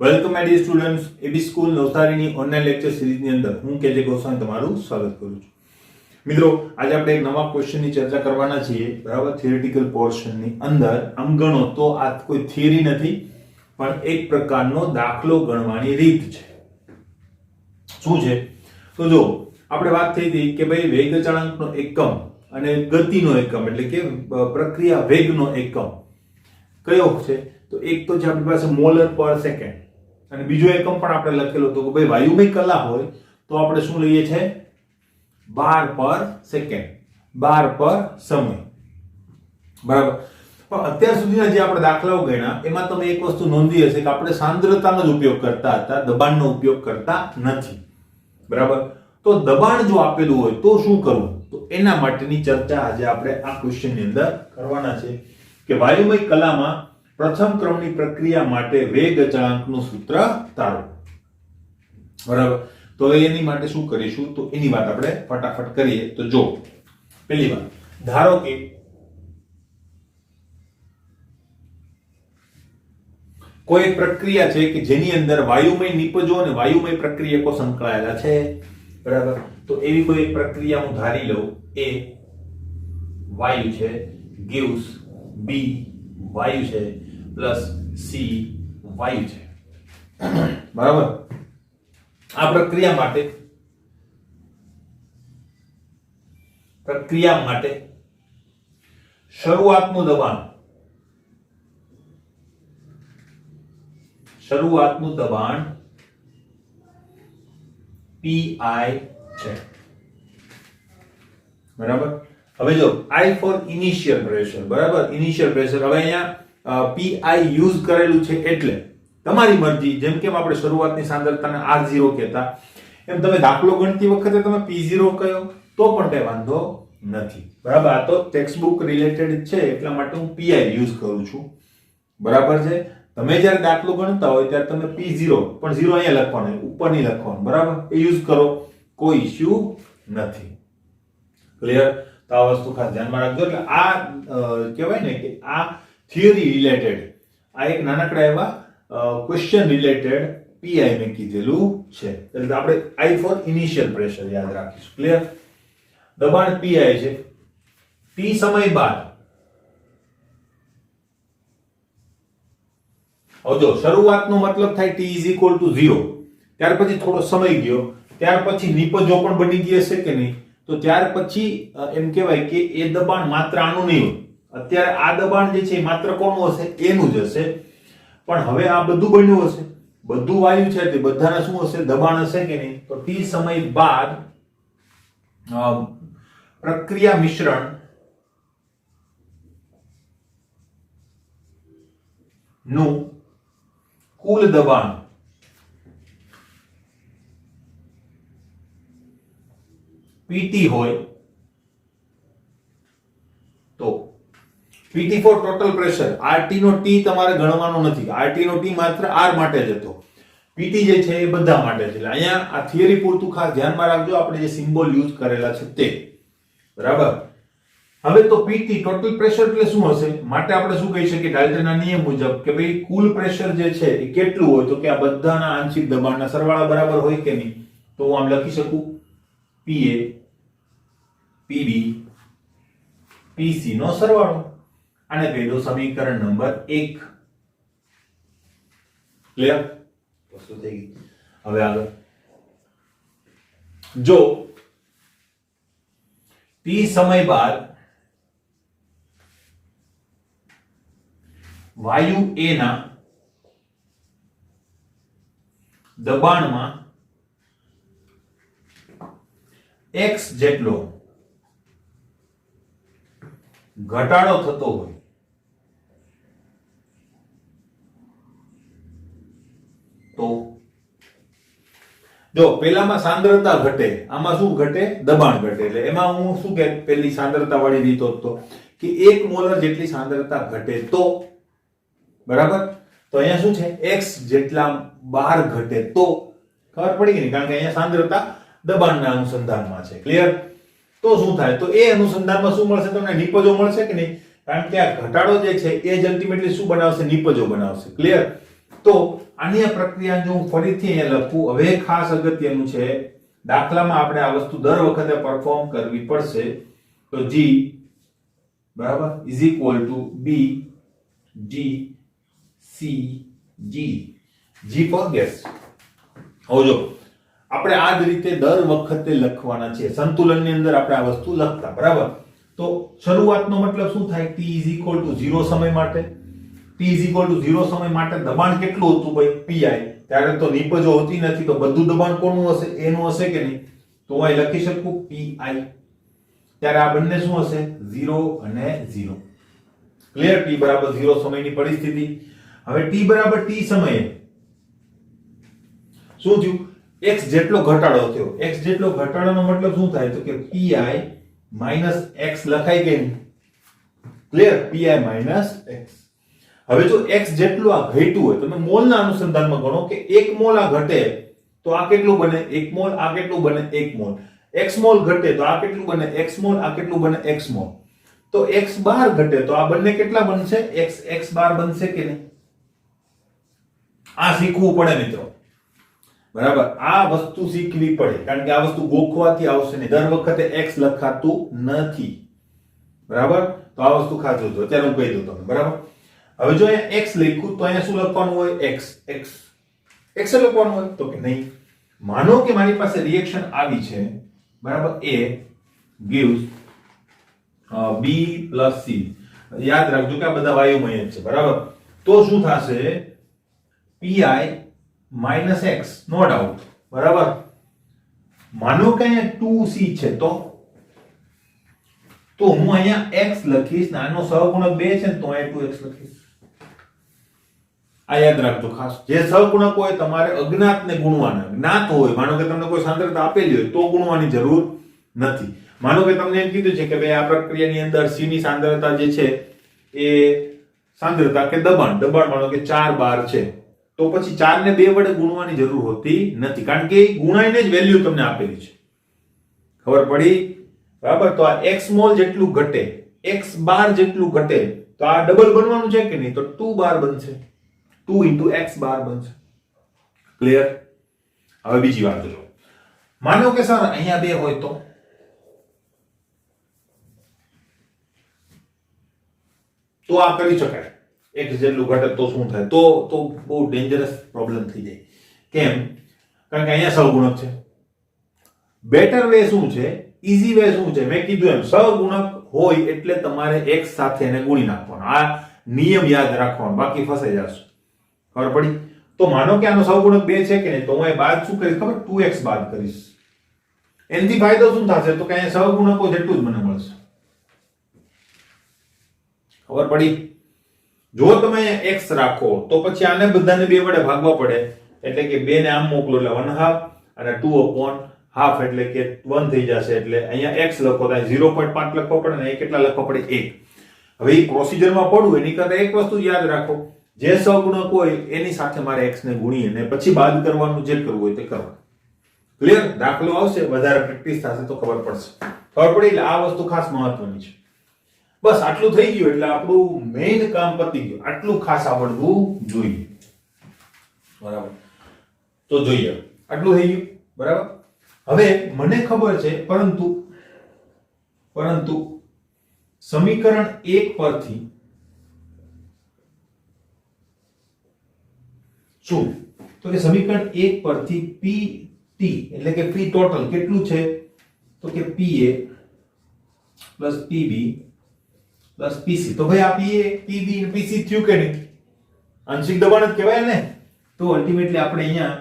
Welcome my dear students, AB school નવસારીની online lecture સિરીઝની અંદર હું કેજે ગોસ્વામી તમારું સ્વાગત કરું છું. મિત્રો, આજે આપણે એક નવા ક્વેશ્ચનની ચર્ચા કરવાના છીએ, બરાબર? થિયરિટિકલ પોર્શનની અંદર. આમ ગણો તો આ કોઈ થિયરી નથી, પણ એક પ્રકારનો દાખલો ગણવાની રીત છે. શું છે? તો જો આપણે વાત થઈ હતી કે ભાઈ વેગ અચળાંકનો એકમ અને ગતિનો એકમ એટલે કે પ્રક્રિયા વેગનો એકમ કયો છે? તો એક તો છે આપણી પાસે મોલર પર સેકન્ડ, અને બીજો એકમ પણ આપણે લખેલો હતો કે ભાઈ વાયુમય કલા હોય તો આપણે શું લઈએ છે? બાર પર સેકન્ડ, બાર પર સમય, બરાબર? પણ અત્યાર સુધીના જે આપણે દાખલાઓ ગણ્યા એમાં તમે એક વસ્તુ નોંધી હશે કે આપણે સાંદ્રતાનો જ ઉપયોગ કરતા હતા, દબાણનો ઉપયોગ કરતા નથી, બરાબર? તો દબાણ જો આપેલું હોય તો શું કરવું? તો એના માટેની ચર્ચા આજે આપણે આ ક્વેશ્ચનની અંદર કરવાના છે કે વાયુમય કલામાં પ્રથમ ક્રમની પ્રક્રિયા માટે વેગ અચળાંકનું સૂત્ર તારો, બરાબર? તો એની માટે શું કરીશું? તો એની વાત આપણે ફટાફટ કરીએ. તો જો પહેલી વાત, ધારો કે કોઈ એક પ્રક્રિયા છે કે જેની અંદર વાયુમય નિપજો અને વાયુમય પ્રક્રિયકો સંકળાયેલા છે, બરાબર? તો એવી કોઈ એક પ્રક્રિયા હું ધારી લઉં, એ વાયુ છે, gives b વાયુ છે પ્લસ c વાયુ છે, બરાબર? આ પ્રક્રિયા માટે શરૂઆતનું દબાણ pi છે, બરાબર? હવે જો I ફોર ઇનિશિયલ પ્રેશર, બરાબર? ઇનિશિયલ પ્રેશર હવે અહીંયા pi યુઝ કરેલું છે એટલે તમારી મરજી, જેમ કે આપણે શરૂઆતની સાંદ્રતાને r0 કહેતા, એમ તમે દાખલો ગણતી વખતે તમે p0 કહો તો પણ કઈ વાંધો નથી, બરાબર? આ તો ટેક્સ્ટ બુક રિલેટેડ છે એટલા માટે હું pi યુઝ કરું છું, બરાબર છે? તમે જ્યારે દાખલો ગણતા હોય ત્યારે તમે p0 પણ 0 અહીંયા લખવાનું, ઉપર નહીં લખવાનું, બરાબર? એ યુઝ કરો, કોઈ ઇશ્યુ નથી. ક્લિયર? તો આ વસ્તુ ખાસ ધ્યાનમાં રાખજો. એટલે આ કહેવાય ને કે આ થિયરી રિલેટેડ આ એક નાનકડા એવા ક્વેશ્ચન રિલેટેડ pi મેં કીધેલું છે. એટલે આપણે I ફોર ઇનિશિયલ પ્રેશર યાદ રાખીશું. ક્લિયર? દબાણ pi છે, t સમય બાદ. હવે જો શરૂઆતનો મતલબ થાય t = 0, ત્યાર પછી થોડો સમય ગયો, ત્યાર પછી નિપજો પણ બની ગઈ હશે કે નહીં? તો ત્યાર પછી એમ કહેવાય કે એ દબાણ માત્ર આનું નહીં હોય. અત્યારે આ દબાણ જે છે એ માત્ર કોનું હશે? એનું જ હશે. પણ હવે આ બધું બન્યું હશે, બધું વાયુ છે તે બધાના શું હશે? દબાણ હશે કે નહીં? તો t સમય બાદ પ્રક્રિયા મિશ્રણ નું કુલ દબાણ PT હોય તો PT for total pressure, RT નો T તમારે ગણવાનો નથી, RT નો T માત્ર R માટે જ હતો, PT જે છે એ બધા માટે છે. એટલે અહીંયા આ થિયરી પૂરતું ખાસ ધ્યાનમાં રાખજો, આપણે જે સિમ્બોલ યુઝ કરેલા છે તે, બરાબર? હવે તો PT ટોટલ પ્રેશર એટલે શું હશે? માટે આપણે શું કહી શકીએ ડાલ્ટનના નિયમ મુજબ કે ભાઈ કુલ પ્રેશર જે છે એ કેટલું હોય? તો કે આ બધાના આંશિક દબાણના સરવાળા બરાબર હોય કે નહીં? તો હું આમ લખી શકું PA PB PC નો સરવાળો. આને કહી દો સમીકરણ નંબર 1. ક્લિયર? વસ્તુ થઈ ગઈ. હવે આગળ જો t સમય બાદ વાયુ A ના દબાણમાં x જેટલો ઘટાડો થતો હોય તો જો પેલામાં સાંદ્રતા ઘટે, આમાં શું ઘટે? દબાણ ઘટે. એટલે એમાં હું શું કે પેલી સાંદ્રતા વાળી રીત હતો કે 1 મોલર જેટલી સાંદ્રતા ઘટે તો, બરાબર? તો અહીંયા શું છે? x જેટલા બાર ઘટે તો. ખબર પડી ગઈ ને? કારણ કે અહીંયા સાંદ્રતા દબાણના અનુસંધાનમાં છે. ક્લિયર? તો શું થાય? તો એ અનુસંધાનમાં શું મળશે? તમને નિપજો મળશે કે નહીં? કારણ કે આ ઘટાડો જે છે એ જ અલ્ટિમેટલી શું બનાવશે? નિપજો બનાવશે. ક્લિયર? તો આની આ પ્રક્રિયા જો હું ફરીથી અહીંયા લખું, હવે ખાસ અગત્યનું છે, દાખલામાં આપણે આ વસ્તુ દર વખતે પરફોર્મ કરવી પડશે. તો G બરાબર is equal to B D C G, G for gas. હવે જો આપણે આ જ રીતે દર વખતે લખવાના છે. સંતુલનની અંદર આપણે આ વસ્તુ લખતા, બરાબર. તો શરૂઆતનો મતલબ શું થાય? T ઇઝ ઇક્વલ ટુ 0 સમય માટે. T ઇઝ ઇક્વલ ટુ 0 સમય માટે દબાણ કેટલું હતું ભાઈ? Pi. ત્યારે તો નીપજો હોતી નથી, તો બધું દબાણ કોનું હશે? એનું હશે કે નહીં? તો હું અહીં લખી શકું Pi. ત્યારે આ બંને શું હશે? 0 અને 0. ક્લિયર? T બરાબર 0 સમયની પરિસ્થિતિ. હવે T બરાબર T સમયે શું થયું? x જેટલો ઘટાડો થયો. x જેટલો ઘટાડોનો મતલબ શું થાય? તો કે Pi માઈનસ x લખાઈ ગયું. ક્લિયર? Pi minus x. હવે જો x જેટલું આ ઘટ્યું હોય, તમે મોલના અનુસંધાનમાં ગણો કે 1 મોલ આ ઘટે તો આ કેટલું બને? 1 મોલ. આ કેટલું બને? 1 મોલ. x મોલ ઘટે તો આ કેટલું બને? x mall. આ કેટલું બને? x mall. તો x બાર ઘટે તો આ બંને કેટલા બનશે? x બાર બનશે કે નહીં? આ શીખવું પડે મિત્રો, બરાબર. આ વસ્તુ શીખવી પડે, કારણ કે આ વસ્તુ ગોખવાથી આવશે નહીં. દર વખતે x લખાતું નથી, બરાબર. તો આ વસ્તુ ખાસ જોજો. અત્યારે હું કહી દઉં તમને, બરાબર. હવે જો અહીંયા x લખ્યું તો અહીંયા શું લખવાનું હોય? x લખવાનું હોય તો કે નહીં. માનો કે મારી પાસે રિએક્શન આવી છે, બરાબર. A gives B plus C. યાદ રાખજો કે આ બધા વાયુમય છે, બરાબર. તો શું થશે? Pi minus x, no doubt, બરાબર. માનો કે અહીંયા 2C છે, તો હું અહીંયા x લખીશ ને આનો સહગુણક 2 છે ને તો અહીંયા 2x લખીશ. આ યાદ રાખજો ખાસ. જે સહગુણક હોય તમારે અજ્ઞાતને ગુણવાના. જ્ઞાત હોય, માનો કે તમને કોઈ સાંદ્રતા આપેલી હોય તો ગુણવાની જરૂર નથી. માનો કે તમને એમ કીધું છે કે ભાઈ આ પ્રક્રિયાની અંદર C ની સાંદ્રતા જે છે એ સાંદ્રતા કે દબાણ માનો કે 4 બાર છે, તો પછી 4 ને 2 વડે ગુણવાની જરૂર હોતી નથી, કારણ કે ગુણાઈને જ વેલ્યુ તમને આપેલી છે. ખબર પડી? બરાબર. તો આ x મોલ જેટલું ઘટે, x બાર જેટલું ઘટે, તો આ ડબલ બનવાનું છે કે નહીં? તો 2 બાર બનશે. 2 into x બાર બનશે. ક્લિયર? હવે બીજી વાત જો, માનો કે સર અહીંયા 2 હોય તો આ કરી શકાય. x જેટલું ઘટે તો શું થાય? તો બહુ ડેન્જરસ પ્રોબ્લેમ થઈ જાય. કેમ? કારણ કે અહીંયા સહગુણક છે. બેટર વે શું છે? ઈઝી વે શું છે? મેં કીધું એમ, સહગુણક હોય એટલે તમારે x સાથે એને ગુણી નાખવાનો. આ નિયમ યાદ રાખવાનો, બાકી ફસાઈ જશો. ખબર પડી? તો માનો કે આનો સહગુણક 2 છે કે નહીં, તો હું અહીં બાદ શું કરીશ ખબર? 2x બાદ કરીશ. એનાથી ફાયદો શું થશે? તો કે અહીંયા સહગુણકો જેટલું જ મને મળશે. ખબર પડી? જો તમે અહીંયા x રાખો તો પછી આને બધાને 2 વડે ભાગવા પડે, એટલે કે 2 ને આમ મોકલો એટલે 1/2 અને 2/2 એટલે કે 1 થઈ જશે. એટલે અહીંયા x લખો તો 0.5 લખવો પડે ને કેટલા લખવા પડે? 1. હવે એ પ્રોસિજરમાં પડવું એની કરતા એક વસ્તુ યાદ રાખો, જે સહગુણક હોય એની સાથે મારે x ને ગુણી અને પછી બાદ કરવાનું, જે કરવું હોય તે કરવાનું. ક્લિયર? દાખલો આવશે, વધારે પ્રેક્ટિસ થશે તો ખબર પડશે. ખબર પડી? એટલે આ વસ્તુ ખાસ મહત્વની છે. બસ આટલું થઈ ગયું એટલે આપણું મેઇન કામ પતી ગયું. આટલું ખાસ આવડવું જોઈએ, બરાબર. તો જોઈએ, આટલું થઈ ગયું, બરાબર. હવે મને ખબર છે, પરંતુ સમીકરણ 1 પરથી શું? તો કે સમીકરણ 1 પરથી PT એટલે કે P ટોટલ કેટલું છે? તો કે PA plus PB plus PC. તો ભાઈ આ PA, PB અને PC થયું કે નહીં? આંશિક દબાણ જ કહેવાય ને. તો અલ્ટિમેટલી આપણે અહીંયા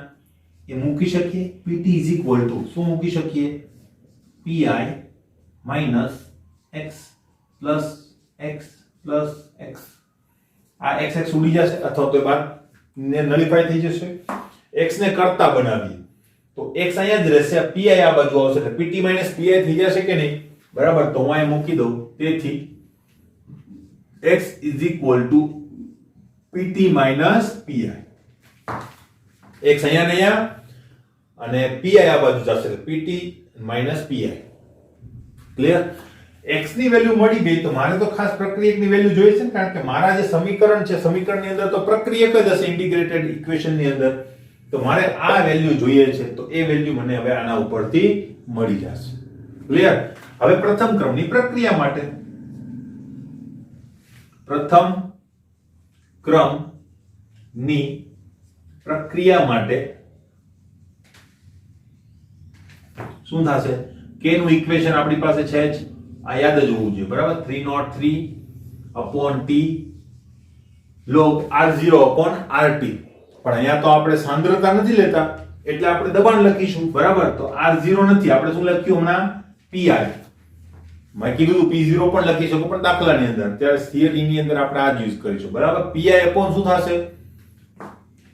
એ મૂકી શકીએ. PT ઇઝ ઇક્વલ ટુ શું મૂકી શકીએ? PI minus x plus x plus x. આ x ઉડી જશે અથવા તો બાદ ને નલિફાઈ થઈ જશે. x ને કરતા બનાવીએ તો x અહીંયા જ રહેશે, pi આ બાજુ આવશે એટલે pt - pi થઈ જશે કે નહીં? બરાબર. તો હું અહીંયા મૂકી દઉં. તેથી x is equal to pt minus pi. x અહીંયા ને અહીંયા અને pi આ બાજુ જશે pt minus pi. Clear? x ની વેલ્યુ મળી ગઈ તો મારે તો ખાસ પ્રક્રિયકની વેલ્યુ જોઈએ છે ને, કારણ કે મારા જે સમીકરણ છે સમીકરણની અંદર તો પ્રક્રિયક જ હશે ઇન્ટિગ્રેટેડ ઇક્વેશન ની અંદર, તો મારે આ વેલ્યુ જોઈએ છે તો એ વેલ્યુ મને હવે આના ઉપરથી મળી જશે. ક્લિયર? હવે પ્રથમ ક્રમની પ્રક્રિયા માટે પ્રથમ ક્રમની પ્રક્રિયા માટે શું થશે? k નું ઇક્વેશન આપણી પાસે છે જ, આ યાદ જ હોવું જોઈએ, બરાબર? 303 upon t log r0 upon rt. પણ અહીંયા તો આપણે સાંદ્રતા નથી લેતા એટલે આપણે દબાણ લખીશું, બરાબર? તો r0 નથી, આપણે શું લખ્યું હમણાં? pi. મેં કીધું p0 પણ લખી શકો, પણ દાખલાની અંદર ત્યારે થિયરી ની અંદર આપણે આ જ યુઝ કરીશું, બરાબર? pi upon શું થશે?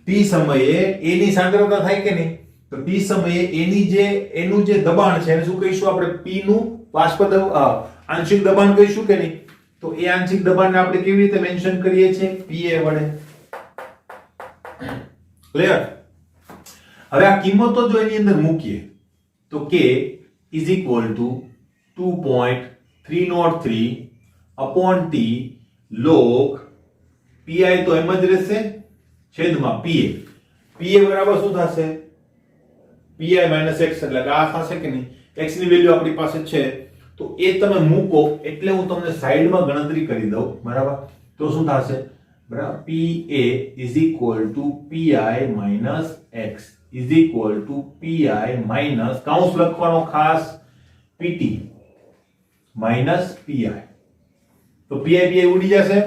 t સમયે a ની સાંદ્રતા થાય કે નહીં? તો t સમયે એનું જે દબાણ છે એને શું કહીશું આપણે? p નું આંશિક દબાણ કહીશું કે નહીં? તો એ આંશિક દબાણને આપણે કેવી રીતે મેન્શન કરીએ છીએ? pa વડે. ક્લિયર? હવે આ કિંમતો જો એની અંદર મૂકીએ તો k is equal to 2.303 upon t log pi, તો એમ જ રહેશે છેદમાં pa. pa બરાબર શું થશે? pi - x, એટલે આ થશે કે નહીં? x ની વેલ્યુ આપણી પાસે છે તો એ તમે મૂકો એટલે હું તમને સાઈડમાં ગણતરી કરી દઉં, બરાબર? તો શું થશે? બરાબર, pa is equal to pi minus x is equal to pi minus કૌંસ લખવાનો ખાસ pt minus pi. તો pi ઉડી જશે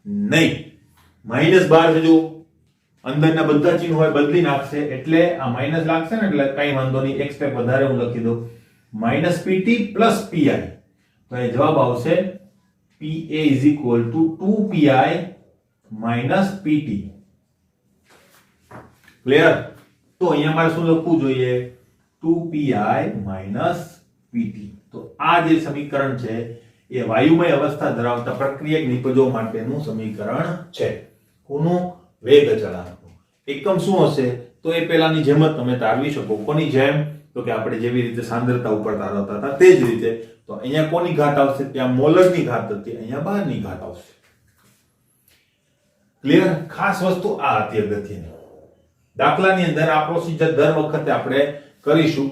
નહીં, માઈનસ 12 છે, જો અંદરના બધા ચિહ્નો હોય બદલી નાખશે એટલે આ માઈનસ લાગશે ને, એટલે કઈ વાંધો નહીં, એક સ્ટેપ વધારે હું લખી દઉં, minus pt plus pi. તો એ જવાબ આવશે pa is equal to 2pi minus pt. Clear? તો અહીંયા મારે શું લખવું જોઈએ? 2pi minus pt. તો આ જે સમીકરણ છે એ વાયુમય અવસ્થા ધરાવતા પ્રક્રિયક નિપજો માટેનું સમીકરણ છે. કોનું? વેગ અચળાંકનું. એકમ શું હશે? તો એ પહેલાની જેમ જ તમે તારવી શકો. કોની જેમ? તો કે આપણે જેવી રીતે સાંદ્રતા ઉપર તારવતા હતા તે જ રીતે. તો અહીંયા કોની ઘાત આવશે? ત્યાં મોલરની ઘાત હતી, અહીંયા બારની ઘાત આવશે. ક્લિયર? ખાસ વસ્તુ આ હતી અગત્યની. દાખલાની અંદર આ પ્રોસીજર દર વખતે આપણે કરીશું.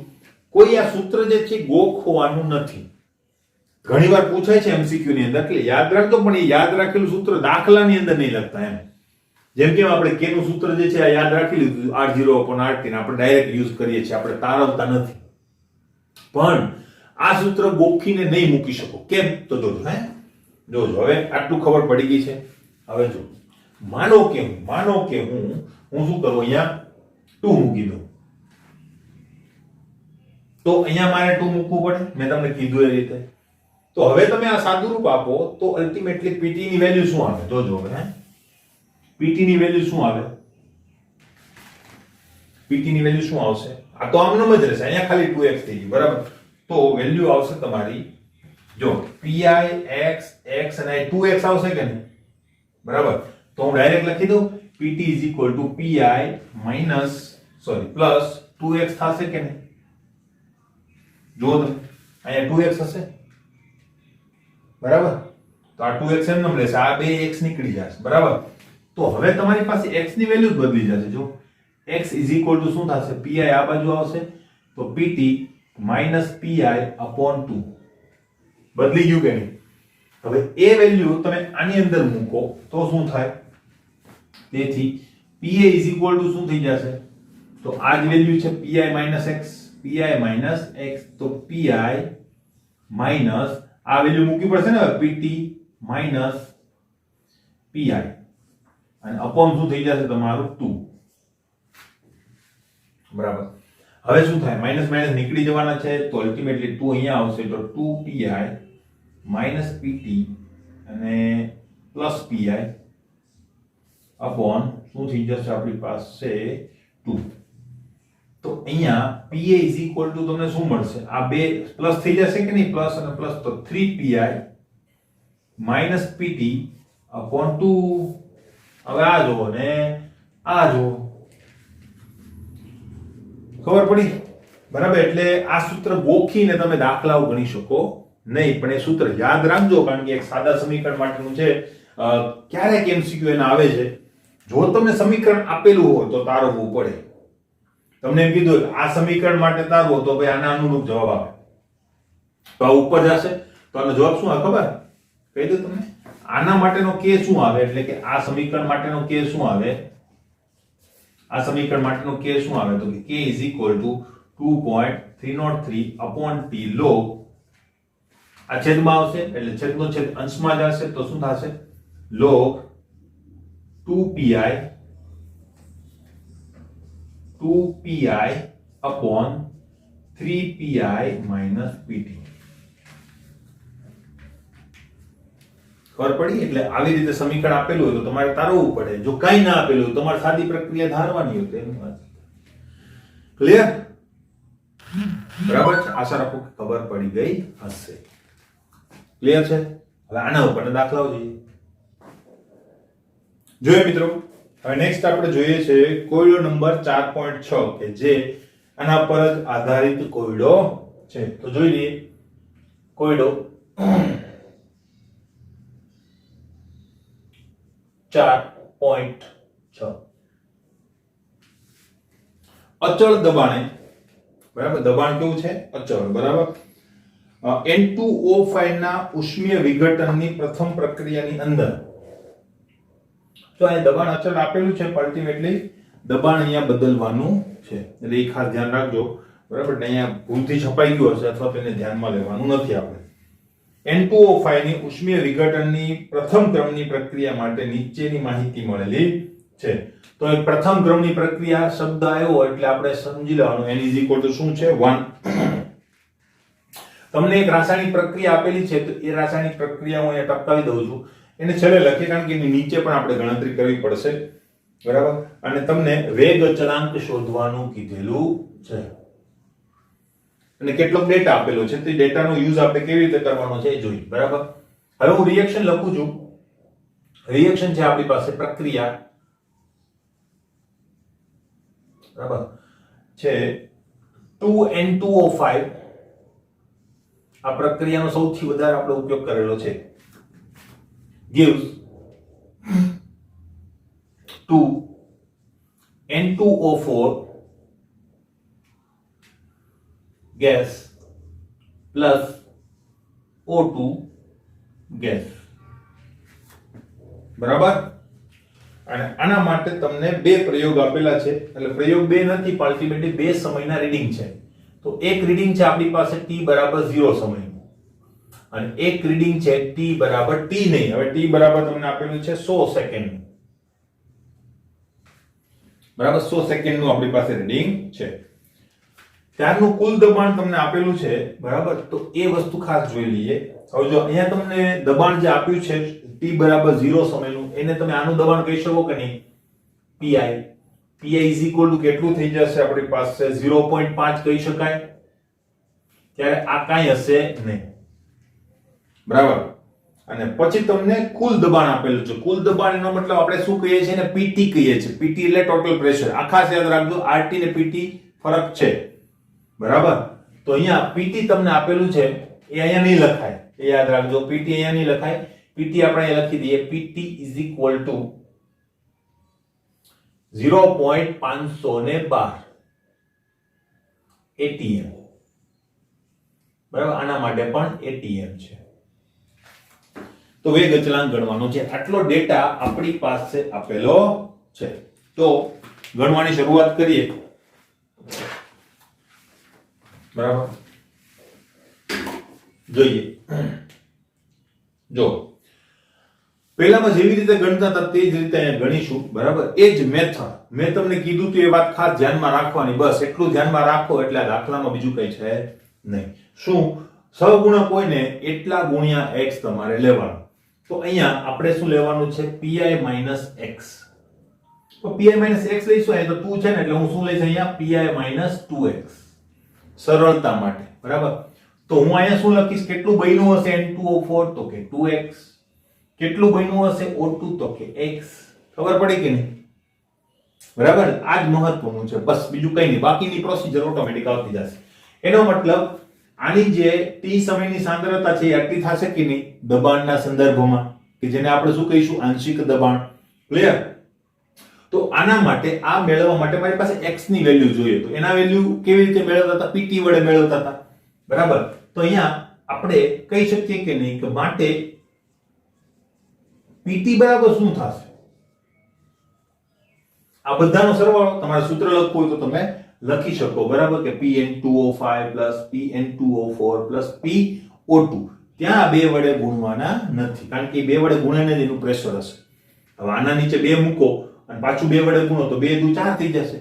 કોઈ આ સૂત્ર જે છે ગોખવાનું નથી. ઘણીવાર પૂછાય છે એમસીક્યુ ની અંદર, એટલે યાદ રાખજો, પણ એ યાદ રાખેલું સૂત્ર દાખલાની અંદર નહીં લખતા એમ. જેમ કે આપણે k નું સૂત્ર જે છે આ યાદ રાખી લીધું, r0 upon rt, ને આપણે ડાયરેક્ટ યુઝ કરીએ છીએ, આપણે તારવતા નથી. પણ આ સૂત્ર ગોખીને નહીં મૂકી શકો. કેમ? તો જોજો. જોજો, હવે આટલું ખબર પડી ગઈ છે. હવે જો, માનો કે હું શું કરું? અહીંયા 2 મૂકી દઉં. તો અહીંયા મારે 2 મૂકવું પડે, મેં તમને કીધું એ રીતે. તો હવે તમે આ સાદુરૂપ આપો તો અલ્ટિમેટલી pt ની વેલ્યુ શું આવે? જોજો હવે. pt ની વેલ્યુ શું આવે? pt ની વેલ્યુ શું આવશે? આ તો આમનો જ રહેશે, અહીંયા ખાલી 2x થઈ ગયું, બરાબર? તો વેલ્યુ આવશે તમારી, જો pi x x અને 2x આવશે કે નહીં? બરાબર? તો હું ડાયરેક્ટ લખી દઉં pt is equal to pi plus 2x થશે કે નહીં? જો તમે અહીંયા 2x હશે, બરાબર? તો આ 2x એમ નમ રહેશે, આ 2x નીકળી જશે, બરાબર? તો હવે તમારી પાસે x ની વેલ્યુ બદલી જશે. જો x is equal to શું થશે? pi આ બાજુ આવશે તો pt minus pi upon 2. બદલી ગયું કે નહીં? હવે એ વેલ્યુ તમે આની અંદર મૂકો તો શું થાય? તેથી pa is equal to શું થઈ જશે? તો આ જ વેલ્યુ છે pi minus x, તો pi minus આ વેલ્યુ મૂકવી પડશે ને, pt minus pi, અને અપોન શું થઈ જશે તમારું? 2. બરાબર? હવે શું થાય? માઈનસ માઈનસ નીકળી જવાના છે તો અલ્ટિમેટલી 2 અહીંયા આવશે, તો 2pi minus pt અને પ્લસ pi અપોન શું થઈ જશે આપણી પાસે? 2. તો અહીંયા pa is equal to તમને શું મળશે? આ બે પ્લસ થઈ જશે કે નહીં? પ્લસ અને પ્લસ, તો 3pi minus pt upon 2. હવે આ જુઓ ને આ જુઓ, ખબર પડી? બરાબર? એટલે આ સૂત્ર ગોખીને તમે દાખલાઓ ગણી શકો નહીં, પણ એ સૂત્ર યાદ રાખજો, કારણ કે એક સાદા સમીકરણ માટેનું છે. ક્યારેક MCQ એના આવે છે. જો તમને સમીકરણ આપેલું હોય તો તારવવું પડે. તમને એમ કીધું આ સમીકરણ માટે તારવો તો ભાઈ આના અનુરૂપ જવાબ આવે, તો આ ઉપર જશે, તો આનો જવાબ શું આવે ખબર? કહી દઉં તમને. આના માટેનો k શું આવે, એટલે કે આ સમીકરણ માટેનો k શું આવે? આ સમીકરણ માટેનો k શું આવે? તો કે k = 2.303 / t log, આ છેદમાં આવશે એટલે છેદનો છેદ અંશમાં જશે, તો શું થશે? log 2pi / 3pi - pt. ખબર પડી? એટલે આવી રીતે સમીકરણ આપેલું હોય તો તમારે તારવવું પડે. જો કંઈ ના આપેલું હોય તમારે સાદી પ્રક્રિયા ધારવાની હોય. એની વાત ક્લિયર? બરાબર છે? આશા રાખું કે ખબર પડી ગઈ હશે. ક્લિયર છે? હવે આના ઉપર દાખલાઓ જોઈએ. જોઈએ મિત્રો, હવે નેક્સ્ટ આપણે જોઈએ છે કોયડો નંબર 4.6 કે જે આના પર જ આધારિત કોયડો છે. તો જોઈ લઈએ કોયડો 4.6. અચળ દબાણે, બરાબર, દબાણ કેવું છે? અચળ, બરાબર. N2O5 ના ઉષ્મીય વિઘટનની પ્રથમ પ્રક્રિયાની અંદર, તો અહીંયા દબાણ અચળ આપેલું છે, અલ્ટિમેટલી દબાણ અહીંયા બદલવાનું છે, એટલે એ ખાસ ધ્યાન રાખજો, બરાબર. અહીંયા ભૂલથી છપાઈ ગયું હશે અથવા તેને ધ્યાનમાં લેવાનું નથી. આપણે N2O5 ની ઉષ્મીય વિઘટનની પ્રથમ ક્રમની પ્રક્રિયા માટે નીચેની માહિતી મળેલી છે. તો એ પ્રથમ ક્રમની પ્રક્રિયા શબ્દ આવ્યો એટલે આપણે સમજી લેવાનું n = શું છે? 1. તમને એક રાસાયણિક પ્રક્રિયા આપેલી છે, તો એ રાસાયણિક પ્રક્રિયા હું અહીંયા ટપકાવી દઉં છું. એને છેલ્લે લખી, કારણ કે એની નીચે પણ આપણે ગણતરી કરવી પડશે, બરાબર. અને તમને વેગ અચળાંક શોધવાનું કીધેલું છે અને કેટલોક ડેટા આપેલો છે. તો ડેટાનો યુઝ આપણે કેવી રીતે કરવાનો છે એ જોઈએ, બરાબર. હવે હું રિએક્શન લખું છું. રિએક્શન છે આપણી પાસે પ્રક્રિયા, બરાબર છે 2N2O5. આ પ્રક્રિયાનો સૌથી વધારે આપણે ઉપયોગ કરેલો છે. gives 2N2O4 gas plus O2 gas, બરાબર. અને આના માટે તમને બે પ્રયોગ આપેલા છે, એટલે પ્રયોગ બે નથી, અલ્ટિમેટલી બે સમયના રીડિંગ છે. તો એક રીડિંગ છે આપણી પાસે t = 0 સમયનું, અને એક રીડિંગ છે t = t નહીં. હવે t બરાબર તમને આપેલું છે 100 સેકન્ડ, બરાબર. 100 સેકન્ડનું આપણી પાસે રીડિંગ છે. ત્યારનું કુલ દબાણ તમને આપેલું છે, બરાબર. તો એ વસ્તુ ખાસ જોઈ લઈએ. હવે જો અહીંયા તમને દબાણ જે આપ્યું છે t = 0 સમયનું, એને તમે આનું દબાણ કહી શકો કે નહીં? pi. pi = કેટલું થઈ જશે આપણી પાસે? 0.5 કહી શકાય. ત્યારે આ કાંઈ હશે નહીં, બરાબર. અને પછી તમને કુલ દબાણ આપેલું છે. કુલ દબાણ એનો મતલબ આપણે શું કહીએ છીએ? ને PT કહીએ છીએ. PT એટલે ટોટલ પ્રેશર. આ ખાસ યાદ રાખજો, RT ને PT ફરક છે, બરાબર. તો અહીંયા PT તમને આપેલું છે, એ અહીંયા નહીં લખાય, એ યાદ રાખજો. PT અહીંયા નહીં લખાય. PT આપણે અહીંયા લખી દઈએ. PT = 0.512 ATM, બરાબર. આના માટે પણ ATM છે. તો વેગ અચળાંક ગણવાનો છે. આટલો ડેટા આપણી પાસે આપેલો છે. તો ગણવાની શરૂઆત કરીએ, બરાબર. જોઈએ, જો પહેલામાં જેવી રીતે ગણતા હતા તે જ રીતે અહીંયા ગણીશું, બરાબર. એ જ મેથડ મેં તમને કીધું તો એ વાત ખાસ ધ્યાનમાં રાખવાની. બસ એટલું ધ્યાનમાં રાખો એટલે આ દાખલામાં બીજું કઈ છે નહીં. શું? સહગુણક હોય ને એટલા ગુણ્યા x તમારે લેવાનું. તો અહીંયા આપણે શું લેવાનું છે? pi - x. તો pi - x લઈશું. અહીંયા તો 2 છે ને, એટલે હું શું લઈશ? અહીંયા pi - 2x સરળતા માટે, બરાબર. તો હું અહીંયા શું લખીશ? કેટલું બન્યું હશે N2O4? તો કે 2x. કેટલું બન્યું હશે O2? તો કે x. ખબર પડી કે નહીં? બરાબર. આ જ મહત્વનું છે, બસ બીજું કંઈ નહીં. બાકીની પ્રોસિજર ઓટોમેટિક આવતી જશે. એનો મતલબ આની જે t સમયની સાંદ્રતા છે એ આટલી થશે કે નહીં દબાણના સંદર્ભમાં, કે જેને આપણે શું કહીશું આંશિક દબાણ. ક્લિયર? તો આના માટે આ મેળવવા માટે મારી પાસે x ની વેલ્યુ જોઈએ. તો એના વેલ્યુ કેવી રીતે મેળવતા હતા? pt વડે મેળવતા હતા. બરાબર? તો અહીંયા આપણે કહી શકીએ કે નહીં કે માટે pt બરાબર શું થશે? આ બધાનો સરવાળો તમારે સૂત્ર લખવું હોય તો તમે લખી શકો. બરાબર? કે Pn2O5 Pn2O4 PO2. ત્યાં બે વડે ગુણવાના નથી, કારણ કે બે વડે ગુણ્યાને જ એનું પ્રેશર હશે. હવે આના નીચે બે મૂકો અને પાછું બે વડે ગુણો તો 2 દુ 4 થઈ જશે.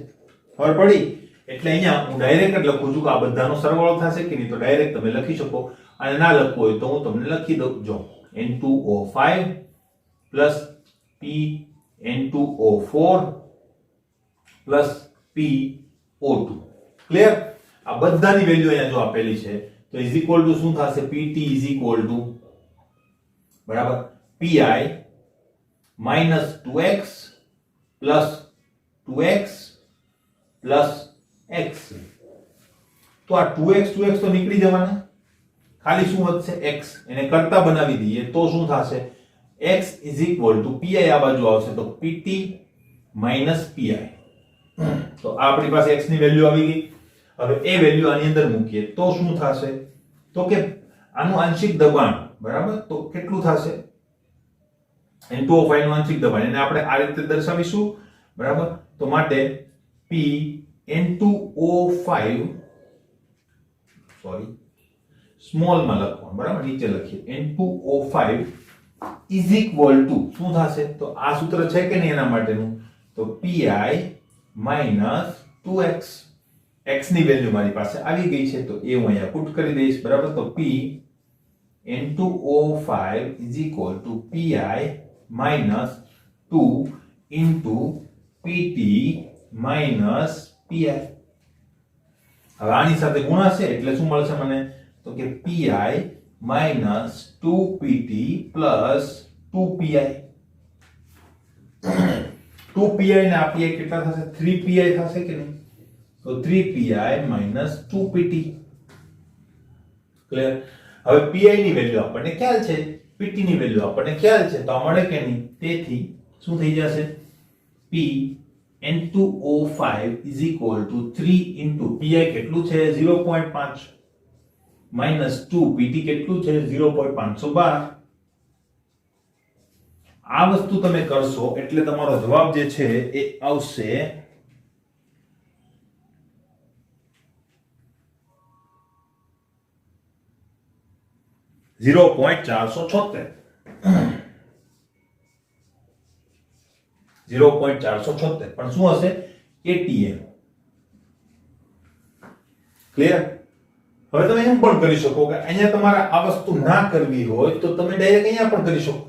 ખબર પડી? એટલે અહીંયા હું ડાયરેક્ટ જ લખું છું કે આ બધાનો સરવાળો થશે કે નહીં, તો ડાયરેક્ટ તમે લખી શકો. અને ના લખવું હોય તો હું તમને લખી દઉં. જો N2O5 Pn2O4 PO2. ક્લિયર? આ બધાની વેલ્યુ અહીંયા જો આપેલી છે તો ઇઝ ઇક્વલ ટુ શું થશે? pt ઇઝ ઇક્વલ ટુ બરાબર pi - 2x plus 2x plus x. તો આ 2x તો નીકળી જવાના, ખાલી શું વધશે? x. એને કરતા બનાવી દઈએ તો શું થશે? x is equal to pi આ બાજુ આવશે તો pt - pi. તો આ આપણી પાસે x ની વેલ્યુ આવી ગઈ. હવે એ વેલ્યુ આની અંદર મૂકીએ તો શું થશે? તો કે આનું આંશિક દબાણ બરાબર તો કેટલું થશે? N2O5 નું આંશિક દબાણ એને આપણે આ રીતે દર્શાવીશું. બરાબર? તો માટે P N2O5 સ્મોલ માં લખવાનું. બરાબર? નીચે લખીએ N2O5 ઇઝ ઇક્વલ ટુ શું થશે? તો આ સૂત્ર છે કે નહીં એના માટેનું, તો pi - 2x. x ની વેલ્યુ મારી પાસે આવી ગઈ છે તો એ હું અહીંયા પુટ કરી દઈશ. બરાબર? તો p N2O5 is equal to pi minus 2 into pt minus pi. હવે આની સાથે ગુણાશે એટલે શું મળશે મને? તો કે pi minus 2pt plus 2pi. 2pi ને આ pi કેટલા થશે? 3pi થશે કે નહીં? તો 3pi minus 2pt. ક્લિયર? હવે pi ની વેલ્યુ આપણને ખ્યાલ છે, pt ની વેલ્યુ આપણને ખ્યાલ છે, તો આ મળે કે નહીં? તેથી શું થઈ જશે? p N2O5 is equal to 3 into pi કેટલું છે? 0.5 minus 2pt કેટલું છે? 0.512. આ વસ્તુ તમે કરશો એટલે તમારો જવાબ જે છે એ આવશે 0.476. 0.476 પણ શું હશે? ATM. ક્લિયર? હવે તમે એમ પણ કરી શકો કે અહીંયા તમારે આ વસ્તુ ના કરવી હોય તો તમે ડાયરેક્ટ અહીંયા પણ કરી શકો.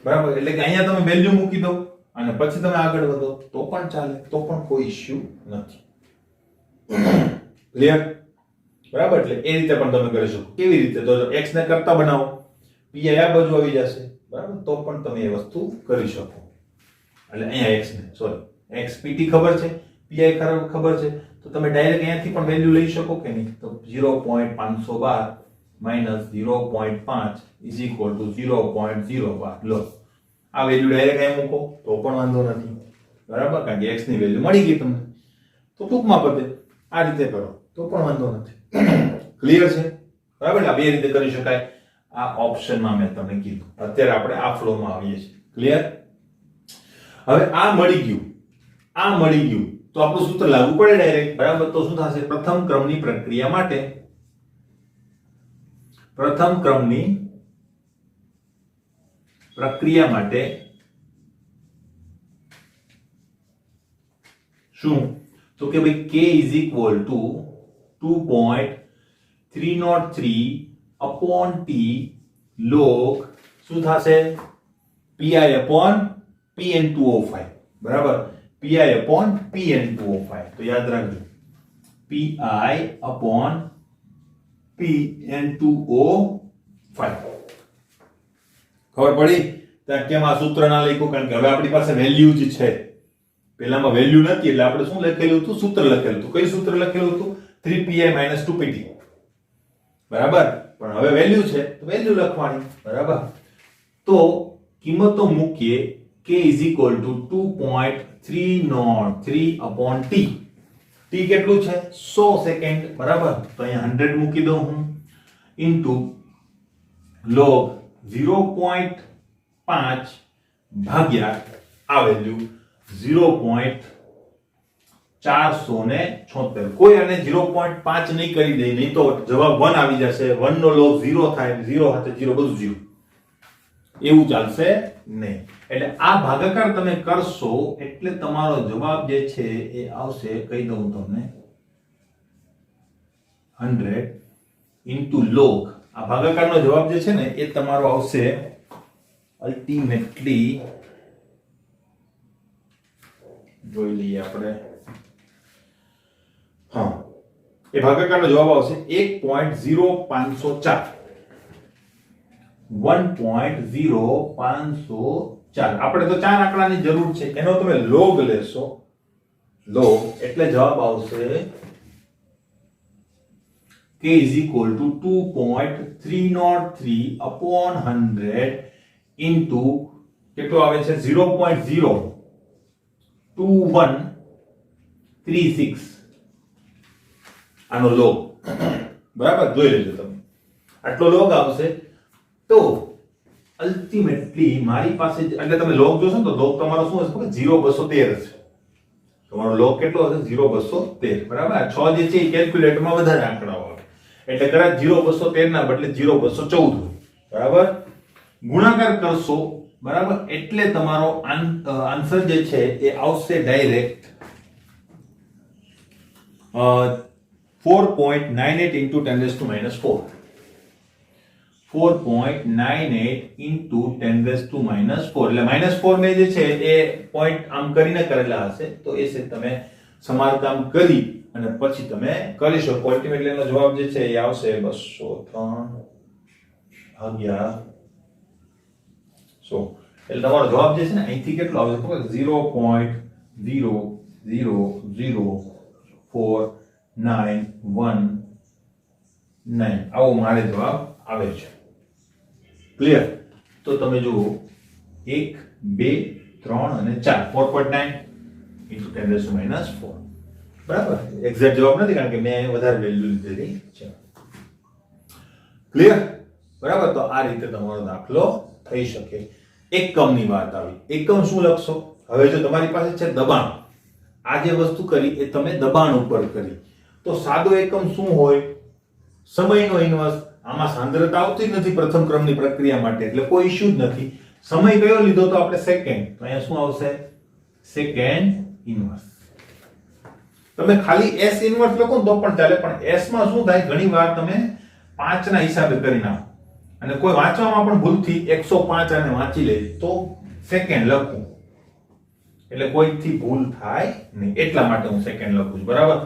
બરાબર? એટલે કે અહીંયા તમે વેલ્યુ મૂકી દો અને પછી તમે આગળ વધો તો પણ ચાલે, તો પણ કોઈ ઇશ્યુ નથી. ક્લિયર? બરાબર? એટલે એ રીતે પણ તમે કરી શકો. કેવી રીતે? તો x ને કરતા બનાવો, pi આ બાજુ આવી જશે. બરાબર? તો પણ તમે એ વસ્તુ કરી શકો. એટલે અહીંયા x ને x pt ખબર છે, pi ખબર છે, તો તમે ડાયરેક્ટ અહીંયાથી પણ વેલ્યુ લઈ શકો કે નહીં? તો 0.512 minus 0.5 is equal to 0.012. લો, આ વેલ્યુ ડાયરેક્ટ અહીં મૂકો તો પણ વાંધો નથી. બરાબર? કારણ કે x ની વેલ્યુ મળી ગઈ તમને. તો ટૂંકમાં પતે આ રીતે કરો તો પણ વાંધો નથી. ક્લિયર છે? બરાબર? આ બે રીતે કરી શકાય. આ ઓપ્શનમાં મેં તમને કીધું. અત્યારે આપણે આ ફ્લોમાં આવીએ છીએ. ક્લિયર? હવે આ મળી ગયું તો આપણું સૂત્ર લાગુ પડે ડાયરેક્ટ. બરાબર? તો શું થશે? પ્રથમ ક્રમની પ્રક્રિયા માટે શું? તો કે ભાઈ k is equal to 2.303 upon t log શું થશે? pi upon Pn2O5. બરાબર? pi upon Pn2O5. તો યાદ રાખજો pi upon Pn2O5. ખબર પડી? ત્યાં કેમ આ સૂત્ર ના લખ્યું? કારણ કે હવે આપણી પાસે વેલ્યુ જ છે. પહેલામાં વેલ્યુ નથી એટલે આપણે શું લખેલું હતું? સૂત્ર લખેલું હતું. કયું સૂત્ર લખેલું હતું? 3pi - 2pt. બરાબર, પણ હવે વેલ્યુ છે તો વેલ્યુ લખવાની, બરાબર. તો કિંમતો મૂકીએ k = 2.303 t. t કેટલું છે? 100 સેકન્ડ, બરાબર. તો અહીંયા 100 મૂકી દઉં હું ઇન્ટુ log 0.5 ભાગ્યા આ વેલ્યુ 0.476. કોઈ આને 0.5 નહીં કરી દે, નહીં તો જવાબ 1 આવી જશે. 1 નો log 0 થાય, 0 સાથે 0 બધું 0. એવું ચાલશે નહીં. એટલે આ ભાગાકાર તમે કરશો એટલે તમારો જવાબ જે છે એ આવશે, કહી દઉં તમને, 100 ઇન્ટુ log. આ ભાગાકારનો જવાબ જે છે ને એ તમારો આવશે અલ્ટિમેટલી, જોઈ લઈએ આપણે. હા, એ ભાગાકારનો જવાબ આવશે 1.0504. 1.0504. આપણે તો ચાર આંકડાની જરૂર છે, એનો તમે log લેશો. log એટલે જવાબ આવશે k = 2.303 upon 100 into કેટલો આવે છે? 0.02136. આનો log, બરાબર, જોઈ લેજો તમે. આટલો log આવશે. તો અલ્ટિમેટલી મારી પાસે, એટલે તમે log જોશો તો log તમારો શું હશે? 0.213 હશે. તમારો log કેટલો હશે? 0.213, બરાબર. 6 જે છે એ કેલ્ક્યુલેટરમાં વધારે આંકડાઓ આવે, એટલે કદાચ 0.213 ના બદલે 0.214 હોય, બરાબર. ગુણાકાર કરશો, બરાબર, એટલે તમારો આન્સર જે છે એ આવશે direct 4.98 into 10 raised to minus 4. 4.98 into 10 raised to minus 4. એટલે -4 ને જે છે એ પોઈન્ટ આમ કરીને કરેલા હશે, તો એ છે તમે સમારકામ કરી અને પછી તમે કરી શકો. અલ્ટિમેટલી એનો જવાબ જે છે એ આવશે 203 ભાગ્યા 100. એટલે તમારો જવાબ જે છે ને અહીંથી કેટલો આવશે ખબર? 0.0004919. આવો મારે જવાબ આવે છે. ક્લિયર? તો તમે જુઓ 1 2 3 અને 4, 4.9 into 10 raised to minus 4, બરાબર. એક્ઝેક્ટ જવાબ નથી કારણ કે મેં વધારે વેલ્યુ લીધેલી છે. ક્લિયર? બરાબર. તો આ રીતે તમારો દાખલો થઈ શકે. એકમની વાત આવી. એકમ શું લખશો? હવે જો તમારી પાસે છે દબાણ, આ જે વસ્તુ કરી એ તમે દબાણ ઉપર કરી, તો સાદો એકમ શું હોય? સમયનો ઇન્વર્સ. આમાં સાંદ્રતા આવતી જ નથી પ્રથમ ક્રમની પ્રક્રિયા માટે, એટલે કોઈ ઇશ્યુ જ નથી. સમય કયો લીધો તો આપણે સેકન્ડ, તો અહીંયા શું આવશે? Second inverse. તમે ખાલી s ઇન્વર્સ લખો તો પણ ચાલે, પણ s માં શું થાય? ઘણીવાર તમે 5 ના હિસાબે કરી નાખો અને કોઈ વાંચવામાં પણ ભૂલથી 105 આને વાંચી લે તો સેકન્ડ લખું, એટલે કોઈથી ભૂલ થાય નહીં, એટલા માટે હું સેકન્ડ લખું છું, બરાબર.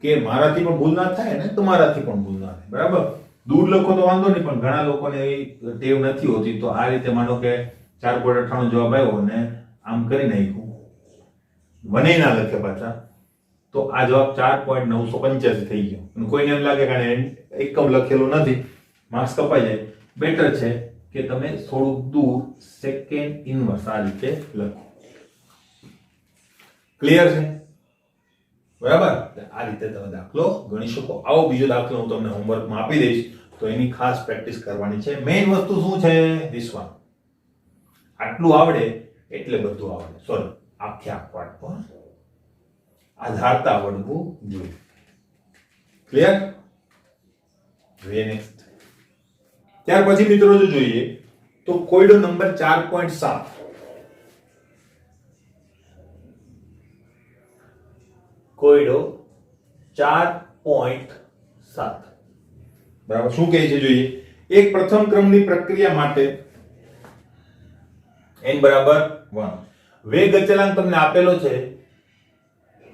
કે મારાથી પણ ભૂલ ના થાય ને તમારાથી પણ ભૂલ ના થાય, બરાબર. દૂર લખો તો વાંધો નહીં, પણ ઘણા લોકોને એવી ટેવ નથી હોતી, તો આ રીતે માનો કે 4.98 જવાબ આવ્યો અને આમ કરી નાખ્યું, વને ના લખે પાછા, તો આ જવાબ 4.985 થઈ ગયો. અને કોઈને એમ લાગે કે એકમ લખેલું નથી, માર્ક્સ કપાઈ જાય. બેટર છે કે તમે થોડુંક દૂર સેકન્ડ ઇન્વર્સ આ રીતે લખો. ક્લિયર છે? બરાબર. આ રીતે તમે દાખલો ગણી શકો. આવો બીજો દાખલો હું તમને હોમવર્કમાં આપી દઈશ, તો એની ખાસ પ્રેક્ટિસ કરવાની છે. મેઇન વસ્તુ શું છે? This one. આટલું આવડે એટલે બધું આવડે. સોરી, આખે પાઠ પણ આધારતા આવડવું જોઈએ. ક્લિયર? જોઈએ નેક્સ્ટ. ત્યાર પછી મિત્રો જો જોઈએ તો કોયડો નંબર 4.7. કોયડો 4.7, બરાબર. શું કહે છે જોઈએ? એક પ્રથમ ક્રમની પ્રક્રિયા માટે n બરાબર 1, વેગ અચળાંક તમને આપેલો છે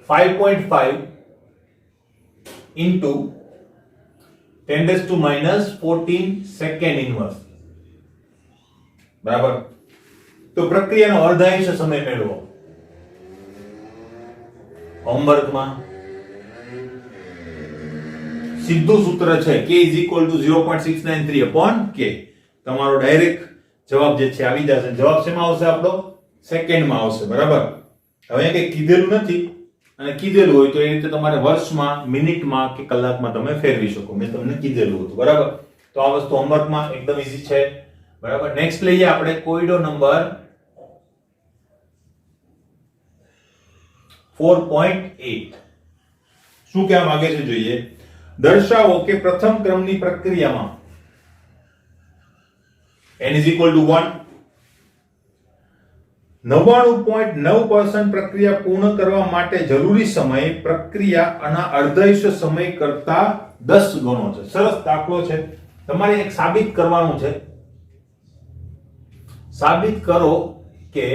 5.5 into 10 raised to minus 14 second inverse, બરાબર. તો પ્રક્રિયાનો અર્ધાંશ સમય મેળવો. હોમવર્કમાં સીધું સૂત્ર છે k = 0.693 upon k. તમારો ડાયરેક્ટ જવાબ જે છે આવી જશે. જવાબ શેમાં આવશે? આપણો સેકન્ડમાં આવશે. બરાબર. હવે કંઈ કીધેલું નથી અને કીધેલું હોય તો એ રીતે તમારે વર્ષમાં, મિનિટમાં કે કલાકમાં તમે ફેરવી શકો. મેં તમને કીધેલું હતું. બરાબર. તો આ વસ્તુ હોમવર્કમાં એકદમ ઈઝી છે. બરાબર. નેક્સ્ટ લઈએ આપણે કોયડો નંબર 4.8. શું કહેવા માંગે છે જોઈએ. દર્શાવો કે પ્રથમ ક્રમની પ્રક્રિયામાં n = 1 99.9% પ્રક્રિયા પૂર્ણ કરવા માટે જરૂરી સમય પ્રક્રિયાના અર્ધાયુષ્ય સમય કરતા 10 ગણો છે. સરસ દાખલો છે. તમારે એક સાબિત કરવાનું છે. સાબિત કરો કે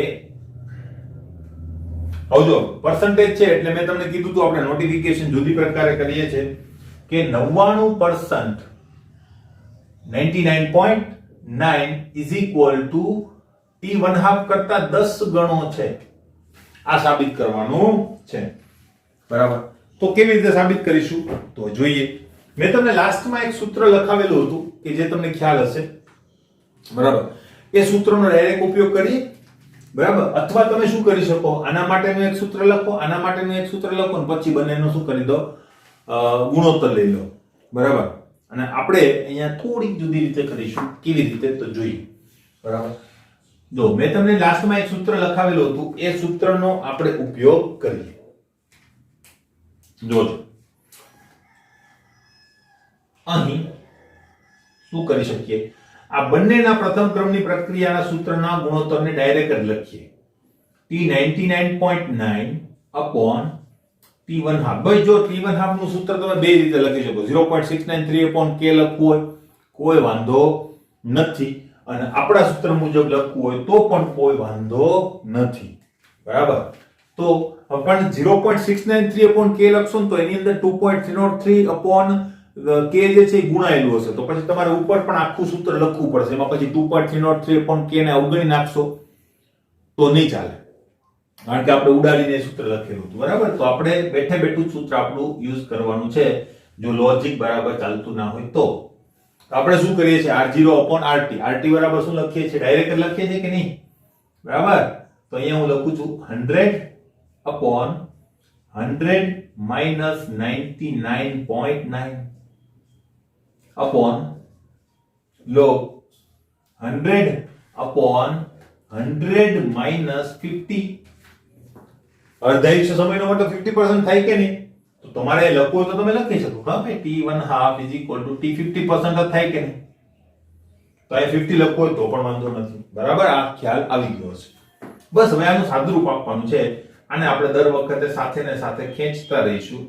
આવજો પર્સન્ટેજ છે એટલે મેં તમને કીધું હતું આપણે નોટિફિકેશન જુદી પ્રકારે કરીએ છીએ કે 99% 99.9 = t1/2 કરતા 10 ગણો છે. આ સાબિત કરવાનું છે. બરાબર. તો કેવી રીતે સાબિત કરીશું તો જોઈએ. મેં તમને લાસ્ટમાં એક સૂત્ર લખાવેલું હતું કે જે તમને ખ્યાલ હશે. બરાબર. એ સૂત્રનો ડાયરેક્ટ ઉપયોગ કરીએ. બરાબર. અથવા તમે શું કરી શકો, આના માટેનું એક સૂત્ર લખો, આના માટેનું એક સૂત્ર લખો અને પછી બંનેનો શું કરી દો, ગુણોત્તર લઈ લો. બરાબર. અને આપણે અહીંયા થોડીક જુદી રીતે કરીશું. કેવી રીતે તો જોઈએ. બરાબર. જો મેં તમને લાસ્ટમાં એક સૂત્ર લખાવેલું હતું, એ સૂત્રનો આપણે ઉપયોગ કરીએ. જોજો અહીં શું કરી શકીએ, આ બંનેના પ્રથમ ક્રમની પ્રક્રિયાના સૂત્રના ગુણોત્તરને ડાયરેક્ટ જ લખીએ. t99.9 upon t1/2. ભાઈ જો t1/2 નું સૂત્ર તમે બે રીતે લખી શકો. 0.693 upon k લખવું હોય કોઈ વાંધો નથી અને આપણા સૂત્ર મુજબ લખવું હોય તો પણ કોઈ વાંધો નથી. બરાબર. તો પણ 0.693 upon k લખશો ને તો એની અંદર 2.303 upon k જે છે એ ગુણાયેલું હશે. તો પછી તમારે ઉપર પણ આખું સૂત્ર લખવું પડશે. એમાં પછી 2.303 upon k ને અવગણી નાખશો તો નહીં ચાલે. કારણ કે આપણે ઉડાડીને સૂત્ર લખેલું હતું. બરાબર. તો આપણે બેઠે બેઠું સૂત્ર આપણું યુઝ કરવાનું છે જો લોજિક બરાબર ચાલતું ના હોય તો. આપણે શું કરીએ છીએ, r0 upon rt. rt બરાબર શું લખીએ છીએ, ડાયરેક્ટ લખીએ છીએ કે નહીં. બરાબર. તો અહીંયા હું લખું છું 100 upon 100 minus 99.9 upon log 100 upon 100 minus 50. અર્ધાયુષ્ય સમયનો મતલબ 50% થાય કે નહીં. તો તમારે લખવું તો તમે લખી શકો. હા ભાઈ t1/2 = t50% થાય કે નહીં. તો આ 50 લખવો હોય તો પણ વાંધો નથી. બરાબર. આ ખ્યાલ આવી ગયો છે. બસ હવે આનું સાદુરૂપ આપવાનું છે. આને આપણે દર વખતે સાથે ને સાથે ખેંચતા રહીશું.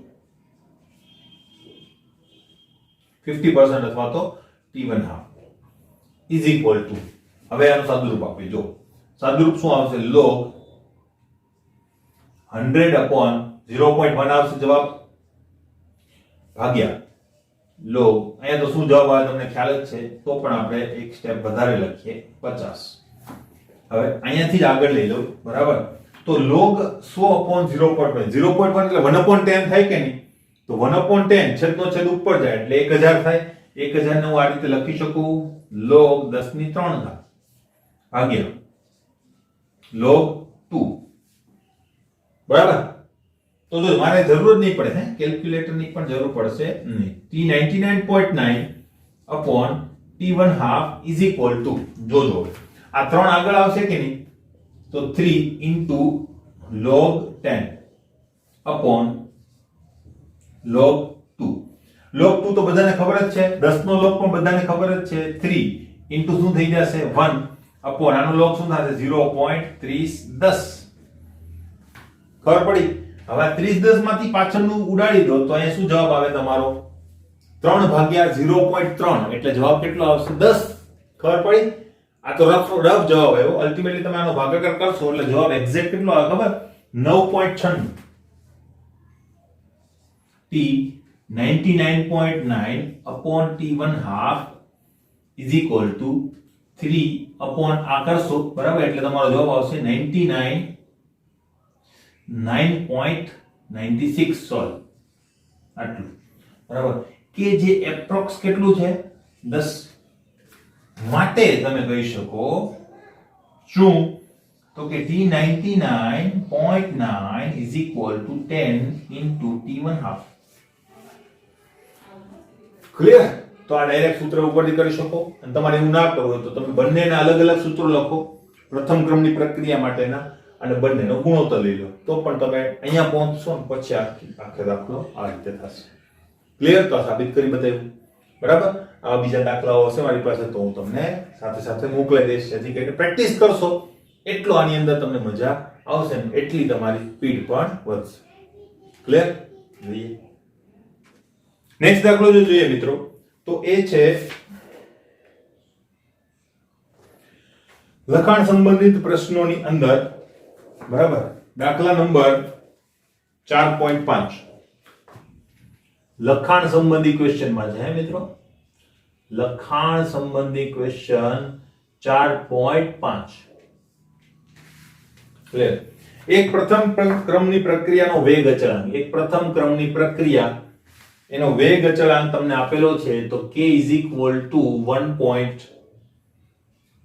50% અથવા તો t1/2 = હવે આનું સાદુરૂપ આપીએ. જો સાદુરૂપ શું આવશે, log 100 upon 0.1 આવશે જવાબ, ભાગ્યા log અહીંયા તો શું જવાબ આવે તમને ખ્યાલ જ છે. તો પણ આપણે એક સ્ટેપ વધારે લખીએ 50. હવે અહીંયાથી જ આગળ લઈ લો. બરાબર. તો log 100 upon 0.1 એટલે 1/10 થાય કે નહીં. તો 1/10 છેદનો છેદ ઉપર જાય એટલે 1000 થાય. 1000 ને હું આ રીતે લખી શકું, log 10�3 ભાગ્યા log 2. બરાબર. તો જો મારે જરૂર નહીં પડે, હે કેલ્ક્યુલેટર ની પણ જરૂર પડશે નહીં. t99.9 upon t1/2 = જોજો આ 3 આગળ આવશે કે નહીં. તો 3 into log 10 upon log 2. log 2 તો બધાને ખબર જ છે. 10 નો log પણ બધાને ખબર જ છે. 3 into શું થઈ જશે 1 upon આનો log શું થશે 0.3010. ખબર પડી. હવે 3010 માંથી પાછળનું ઉડાડી દો તો અહીંયા શું જવાબ આવે તમારો 3/0.3 એટલે જવાબ કેટલો આવશે 10. ખબર પડી. આ તો રફ જવાબ આવ્યો. અલ્ટિમેટલી તમે આનો ભાગાકાર કરશો એટલે જવાબ એક્ઝેક્ટ કેટલો આવે ખબર 9.96. t99.9 upon t1/2 = 3 upon આ કરશો. બરાબર. એટલે તમારો જવાબ આવશે 9.96 સોલ્વ. આટલું. બરાબર. કે જે એપ્રોક્સ કેટલું છે 10 માટે તમે કહી શકો શું તો કે T99.9 is equal to 10 into T1 half. Clear? તો આ ડાયરેક્ટ સૂત્ર ઉપરથી કરી શકો અને તમારે એવું ના કરવું હોય તો તમે બંનેના અલગ અલગ સૂત્રો લખો પ્રથમ ક્રમની પ્રક્રિયા માટેના અને બંનેનો ગુણોત્તર લઈ લો તો પણ તમે અહીંયા પહોંચશો ને પછી આખો દાખલો આ રીતે થશે. ક્લિયર? તો સાબિત કરી બતાવ્યું. બરાબર? આ બીજા દાખલાઓ હશે મારી પાસે તો હું તમને સાથે સાથે મોકલાઈ દઈશ જેથી કરીને પ્રેક્ટિસ કરશો એટલો આની અંદર તમને મજા આવશે ને એટલી તમારી સ્પીડ પણ વધશે. ક્લિયર? જોઈએ નેક્સ્ટ દાખલો જો જોઈએ મિત્રો તો એ છે લખાણ સંબંધિત પ્રશ્નોની અંદર બરાબર દાખલા નંબર 4.5 લખાણ સંબંધી ક્વેશ્ચન માં છે મિત્રો લખાણ સંબંધી ક્વેશ્ચન 4.5 ક્લિયર એક પ્રથમ ક્રમની પ્રક્રિયાનો વેગ અચળાંક એક પ્રથમ ક્રમની પ્રક્રિયા એનો વેગ અચળાંક તમને આપેલો છે તો k =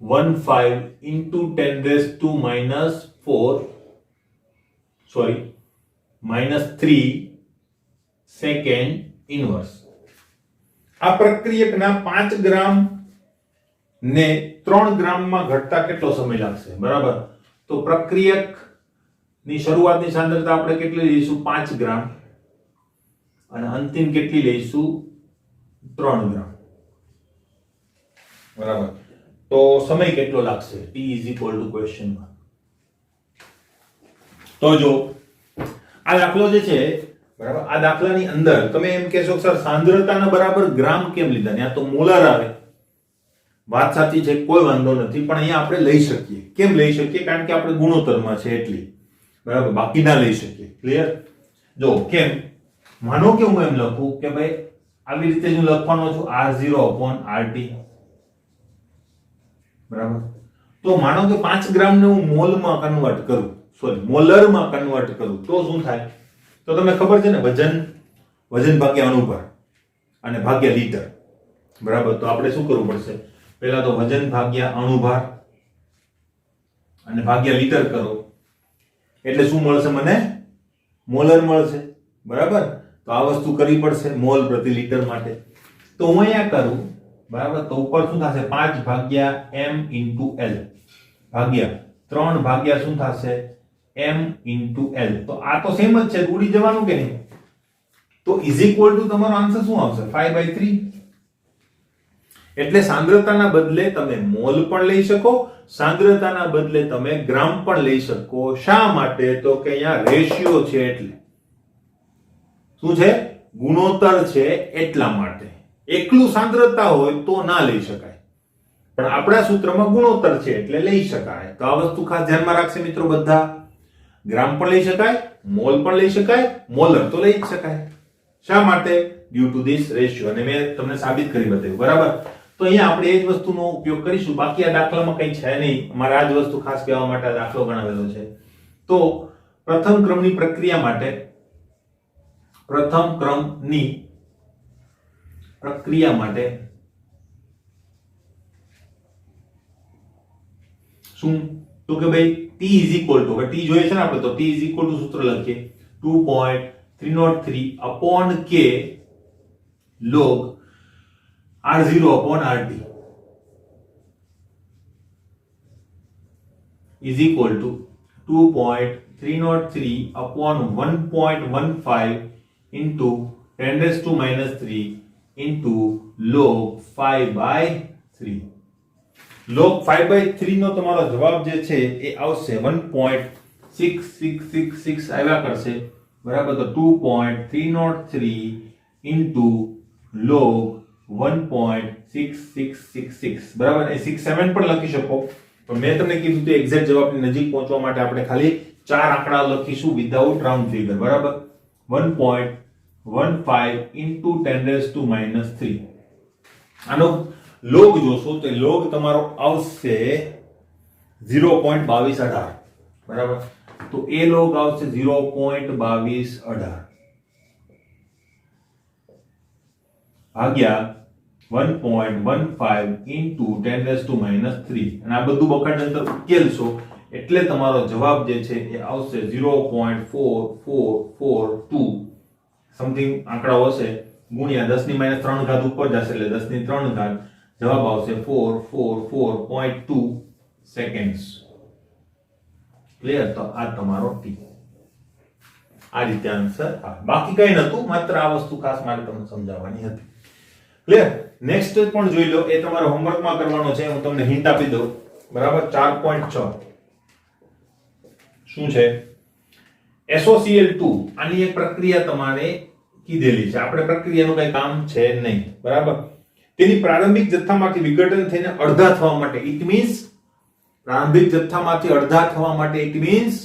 1.15 into 10⁻³ સેકન્ડ ઇન્વર્સ. આ પ્રક્રિયકના 5 ગ્રામ ને 3 ગ્રામમાં ઘટતા કેટલો સમય લાગશે? બરાબર? તો પ્રક્રિયક ની શરૂઆતની સાંદ્રતા આપણે કેટલી લઈશું 5 ગ્રામ અને અંતિમ કેટલી લઈશું 3 ગ્રામ. બરાબર? તો સમય કેટલો લાગશે? t = ક્વેશ્ચન માં. તો જો આ દાખલો જે છે બરાબર આ દાખલાની અંદર તમે એમ કહેશો સર સાંદ્રતાના બરાબર ગ્રામ કેમ લીધા? ત્યાં તો મોલર આવે. વાત સાચી છે, કોઈ વાંધો નથી, પણ અહીંયા આપણે લઈ શકીએ. કેમ લઈ શકીએ? કારણ કે આપણે ગુણોત્તરમાં છે એટલી. બરાબર? બાકી ના લઈ શકીએ. ક્લિયર? જો કેમ માનો કે હું એમ લખું કે ભાઈ આવી રીતે હું લખવાનો છું R0/RT. બરાબર? તો માનો કે 5 ગ્રામ ને હું મોલમાં કન્વર્ટ કરું, સોરી મોલરમાં કન્વર્ટ કરું તો શું થાય? તો તમને ખબર છે ને વજન ભાગ્યા અણુભાર અને ભાગ્યા લીટર. બરાબર? તો આપણે શું કરવું પડશે? પહેલા તો વજન ભાગ્યા અણુભાર અને ભાગ્યા લીટર કરો એટલે શું મળશે મને? મોલર મળશે. બરાબર? તો આ વસ્તુ કરવી પડશે મોલ પ્રતિ લીટર માટે. તો હું અહીંયા કરું. બરાબર? તો ઉપર શું થશે? 5 ભાગ્યા m * l ભાગ્યા 3 ભાગ્યા શું થશે? m * l. તો આ તો સેમ જ છે, ઉડી જવાનું કે નહીં? તો = તમારો આન્સર શું આવશે? 5/3. એટલે સાંદ્રતાના બદલે તમે મોલ પણ લઈ શકો, સાંદ્રતાના બદલે તમે ગ્રામ પણ લઈ શકો. શા માટે? તો કે અહીંયા રેશિયો છે એટલે. શું છે? ગુણોત્તર છે એટલા માટે. એકલું સાંદ્રતા હોય તો ના લઈ શકાય, પણ આપણા સૂત્રમાં ગુણોત્તર છે એટલે લઈ શકાય. તો આ વસ્તુ ખાસ ધ્યાનમાં રાખશે મિત્રો બધા. ગ્રામ પણ લઈ શકાય, મોલ પણ લઈ શકાય, મોલર તો લઈ જ શકાય. શા માટે? Due to this ratio. અને મેં તમને સાબિત કરી બતાવ્યું. બરાબર? તો અહીંયા આપણે એ જ વસ્તુનો ઉપયોગ કરીશું. બાકી આ દાખલામાં કંઈ છે નહીં. અમારે આ જ વસ્તુ ખાસ કહેવા માટે આ દાખલો ગણાવેલો છે. તો પ્રથમ ક્રમની પ્રક્રિયા માટે શું? તો કે ભાઈ t = હવે t જોઈએ છે ને આપણે, તો t = સૂત્ર લખીએ 2.303/k log R0/RT is equal to 2.303/1.15 into 10⁻³ into log 5/3. log 5/3 નો તમારો જવાબ જે છે એ આવશે 1.6666 આવ્યા કરશે. બરાબર? તો 2.303 into log 1.6666. બરાબર? એ 67 પણ લખી શકો, પણ મેં તમને કીધું તો એક્ઝેક્ટ જવાબની નજીક પહોંચવા માટે આપણે ખાલી 4 આંકડા લખીશું વિધાઉટ રાઉન્ડ ફિગર. બરાબર? 1.15 into 10⁻³ આનો લોગ જોશો તો લોગ તમારો આવશે 0.2218. બરાબર? તો એ લોગ આવશે 0.2218. ભાગ્યા 1.15 into 10⁻³ અને આ બધું બકાટ અંતર ઉકેલશો એટલે તમારો જવાબ જે છે એ આવશે 0.4442 સમથિંગ આંકડાઓ હશે ગુણ્યા 10⁻³ ઉપર જશે એટલે 10⁻³ જવાબ આવશે 444.2 સેકન્ડ્સ. ક્લિયર? તો આ તમારો ટી. આ રીતે આન્સર આવે. બાકી કઈ નતું, માત્ર આ વસ્તુ ખાસ મારે તમને સમજાવવાની હતી. ક્લિયર? નેક્સ્ટ પણ જોઈ લો, એ તમારે હોમવર્કમાં કરવાનો છે. હું તમને હિન્ટ આપી દઉં. બરાબર? 4.6 શું છે? SOCl2 આની એક પ્રક્રિયા તમારે કીધેલી છે. આપણે પ્રક્રિયાનું કઈ કામ છે નહીં. બરાબર? તેની પ્રારંભિક જથ્થામાંથી વિઘટન થઈને અડધા થવા માટે ઇટ મીન્સ પ્રારંભિક જથ્થામાંથી અડધા થવા માટે ઇટ મીન્સ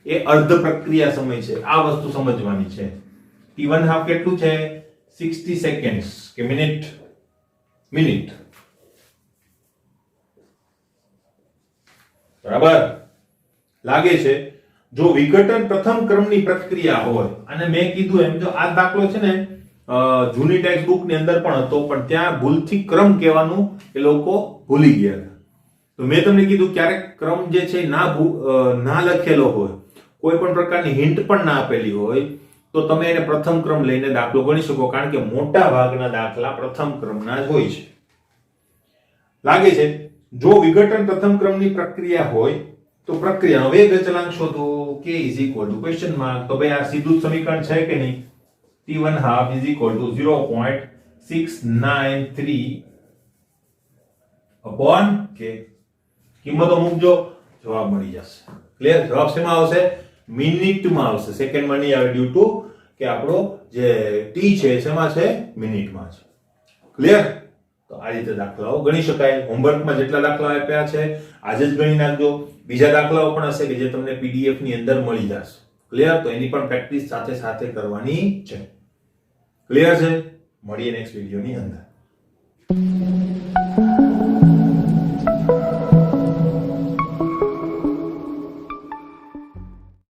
એ અર્ધ પ્રક્રિયા સમય છે. આ વસ્તુ સમજવાની છે. T1/2 કેટલું છે? 60 સેકન્ડ્સ કે મિનિટ. બરાબર? લાગે છે જો વિઘટન પ્રથમ ક્રમની પ્રક્રિયા હોય, અને મેં કીધું એમ જો આ દાખલો છે ને જૂની ટેક્સ્ટ બુક ની અંદર પણ હતો, પણ ત્યાં ભૂલથી ક્રમ કહેવાનું એ લોકો ભૂલી ગયા હતા. તો મેં તમને કીધું ક્યારેક ક્રમ જે છે ના લખેલો હોય, કોઈ પણ પ્રકારની હિન્ટ પણ ના આપેલી હોય, તો તમે એને પ્રથમ ક્રમ લઈને દાખલો ગણી શકો, કારણ કે મોટા ભાગના દાખલા પ્રથમ ક્રમના જ હોય છે. લાગે છે જો વિઘટન પ્રથમ ક્રમની પ્રક્રિયા હોય તો પ્રક્રિયાનો વેગ અચળાંક શોધો. k question mark. તો ભાઈ આ સીધું જ સમીકરણ છે કે નહીં? T1/2 = 0.693 upon k. કિંમતો મૂકજો, જવાબ મળી જશે. ક્લિયર? જવાબ શેમાં આવશે? મિનિટમાં આવશે, સેકન્ડમાં નહીં આવે, ડ્યુ ટુ કે આપણો જે ટી છે શેમાં છે? મિનિટમાં છે. ક્લિયર? તો આ રીતે દાખલાઓ ગણી શકાય. હોમવર્કમાં જેટલા દાખલા આપ્યા છે આજે જ ગણી નાખજો. બીજા દાખલાઓ પણ હશે કે જે તમને પીડીએફ ની અંદર મળી જશે. ક્લિયર? તો એની પણ પ્રેક્ટિસ સાથે સાથે કરવાની છે. ક્લિયર છે? મળીએ નેક્સ્ટ વિડિયોની અંદર.